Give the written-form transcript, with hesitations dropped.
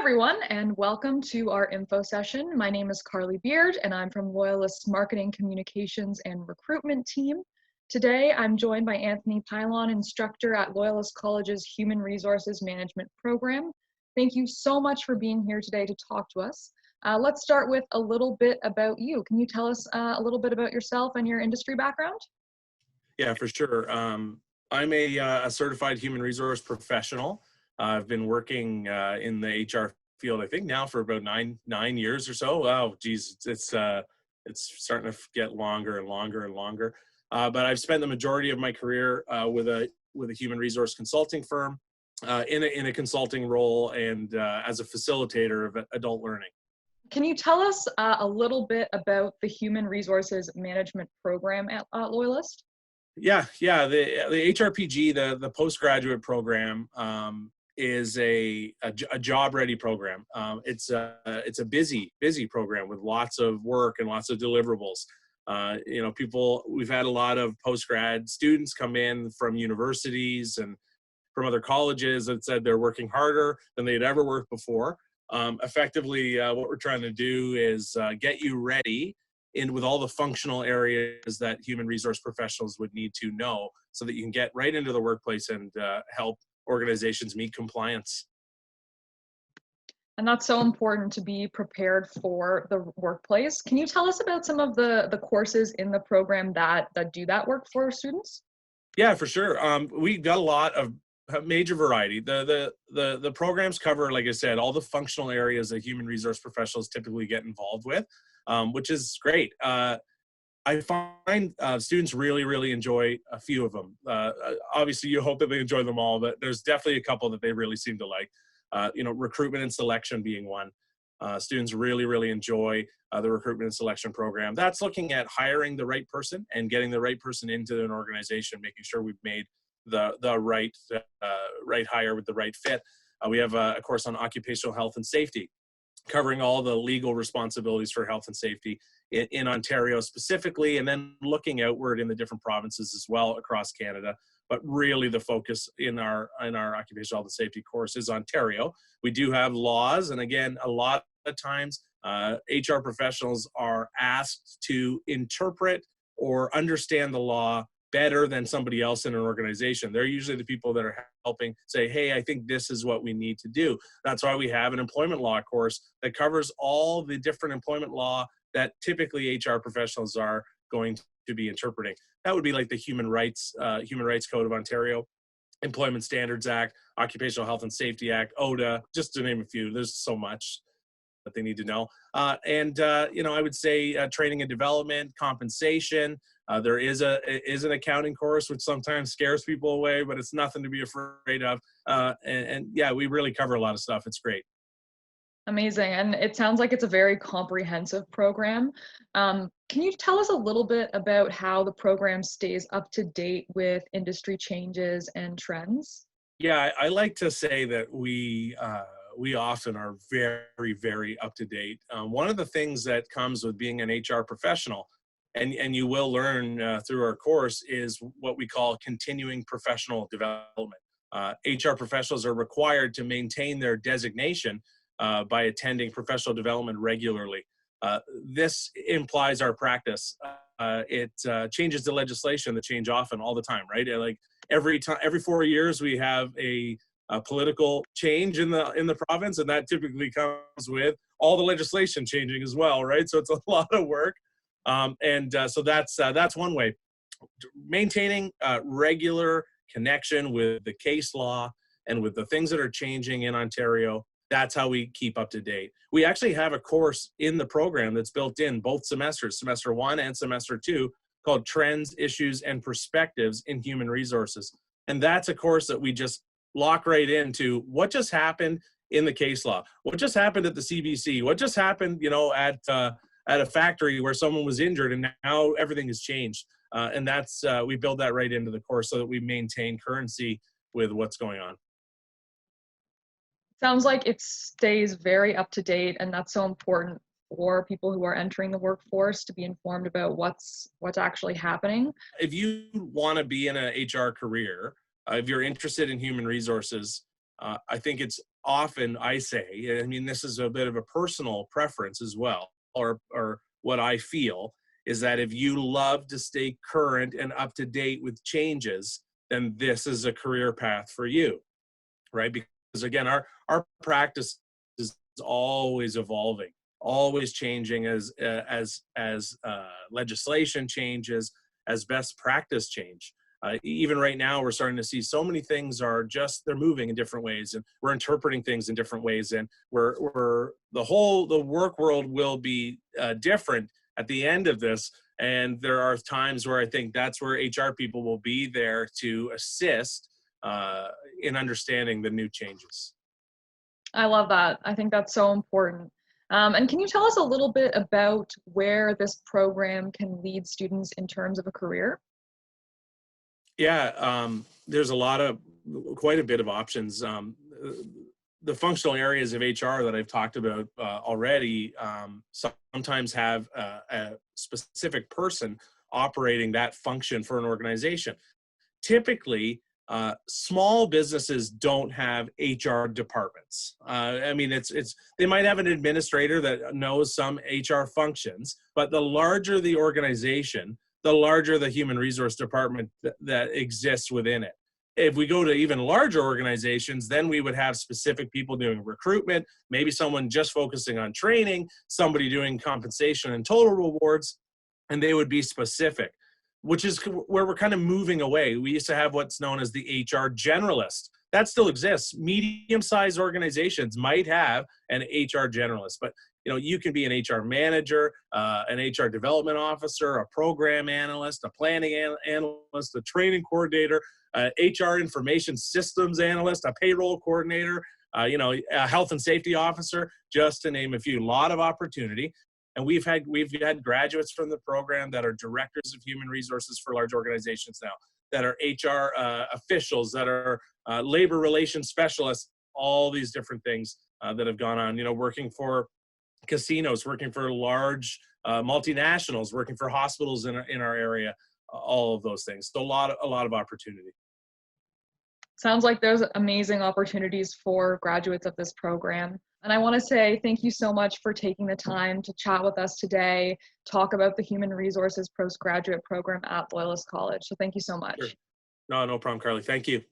everyone, and welcome to our info session. My name is Carly Beard, and I'm from Loyalist's Marketing, Communications, and Recruitment team. Today, I'm joined by Anthony Pylon, instructor at Loyalist College's Human Resources Management program. Thank you so much for being here today to talk to us. Let's start with a little bit about you. Can you tell us a little bit about yourself and your industry background? Yeah, for sure. I'm a certified human resource professional. I've been working in the HR field, I think now for about nine years or so. Wow, geez, it's starting to get longer and longer and longer. But I've spent the majority of my career with a human resource consulting firm in a consulting role and as a facilitator of adult learning. Can you tell us a little bit about the Human Resources Management program at Loyalist? Yeah. The HRPG, the postgraduate program, is a job ready program. It's a busy program with lots of work and lots of deliverables. We've had a lot of postgrad students come in from universities and from other colleges that said they're working harder than they'd ever worked before. Effectively, what we're trying to do is get you ready with all the functional areas that human resource professionals would need to know so that you can get right into the workplace and help organizations meet compliance. And that's so important to be prepared for the workplace. Can you tell us about some of the courses in the program that do that work for students? Yeah, for sure. We got a lot of major variety. The programs cover, like I said, all the functional areas that human resource professionals typically get involved with, which is great. I find students really enjoy a few of them. Obviously, you hope that they enjoy them all, but there's definitely a couple that they really seem to like. Recruitment and selection being one. Students really enjoy the recruitment and selection program. That's looking at hiring the right person and getting the right person into an organization, making sure we've made the right hire with the right fit. We have a course on occupational health and safety, covering all the legal responsibilities for health and safety in Ontario specifically, and then looking outward in the different provinces as well across Canada. But really the focus in our occupational health and safety course is Ontario. We do have laws, and again, a lot of times HR professionals are asked to interpret or understand the law better than somebody else in an organization. They're usually the people that are helping say, hey, I think this is what we need to do. That's why we have an employment law course that covers all the different employment law that typically HR professionals are going to be interpreting. That would be like the Human Rights Code of Ontario, Employment Standards Act, Occupational Health and Safety Act, ODA, just to name a few. There's so much that they need to know. I would say training and development, compensation. There is an accounting course, which sometimes scares people away, but it's nothing to be afraid of. Yeah, we really cover a lot of stuff. It's great. Amazing. And it sounds like it's a very comprehensive program. Can you tell us a little bit about how the program stays up to date with industry changes and trends? Yeah, I like to say that we often are very up to date. One of the things that comes with being an HR professional, and you will learn through our course, is what we call continuing professional development. HR professionals are required to maintain their designation by attending professional development regularly. This implies our practice. It changes the legislation that change often all the time, right? Like every 4 years we have a political change in the province, and that typically comes with all the legislation changing as well, right? So it's a lot of work, so that's one way. Maintaining regular connection with the case law and with the things that are changing in Ontario. That's how we keep up to date. We actually have a course in the program that's built in both semesters, semester 1 and semester 2, called Trends, Issues, and Perspectives in Human Resources. And that's a course that we just lock right into what just happened in the case law, what just happened at the CBC, what just happened, at a factory where someone was injured, and now everything has changed. And that's we build that right into the course so that we maintain currency with what's going on. Sounds like it stays very up to date, and that's so important for people who are entering the workforce to be informed about what's actually happening. If you want to be in an HR career, if you're interested in human resources, I think it's often I say, I mean, this is a bit of a personal preference as well, or what I feel is that if you love to stay current and up to date with changes, then this is a career path for you, right? Because again, our practice is always evolving, always changing as legislation changes, as best practice change. Even right now, we're starting to see so many things are just they're moving in different ways, and we're interpreting things in different ways, and we're the work world will be different at the end of this. And there are times where I think that's where HR people will be there to assist in understanding the new changes. I love that. I think that's so important. And can you tell us a little bit about where this program can lead students in terms of a career? Yeah, there's quite a bit of options. The functional areas of HR that I've talked about already sometimes have a specific person operating that function for an organization. Typically, small businesses don't have HR departments. I mean, it's they might have an administrator that knows some HR functions, but the larger the organization, the larger the human resource department that exists within it. If we go to even larger organizations, then we would have specific people doing recruitment, maybe someone just focusing on training, somebody doing compensation and total rewards, and they would be specific, which is where we're kind of moving away. We used to have what's known as the HR generalist. That still exists. Medium-sized organizations might have an HR generalist, but you can be an HR manager, an HR development officer, a program analyst, a planning analyst, a training coordinator, HR information systems analyst, a payroll coordinator, a health and safety officer, just to name a few. A lot of opportunity. And we've had graduates from the program that are directors of human resources for large organizations now, that are HR officials, that are labor relations specialists, all these different things that have gone on, working for casinos, working for large multinationals, working for hospitals in our area, all of those things. So a lot of opportunity. Sounds like there's amazing opportunities for graduates of this program. And I want to say thank you so much for taking the time to chat with us today, talk about the Human Resources Postgraduate Program at Loyalist College. So thank you so much. Sure. No problem, Carly. Thank you.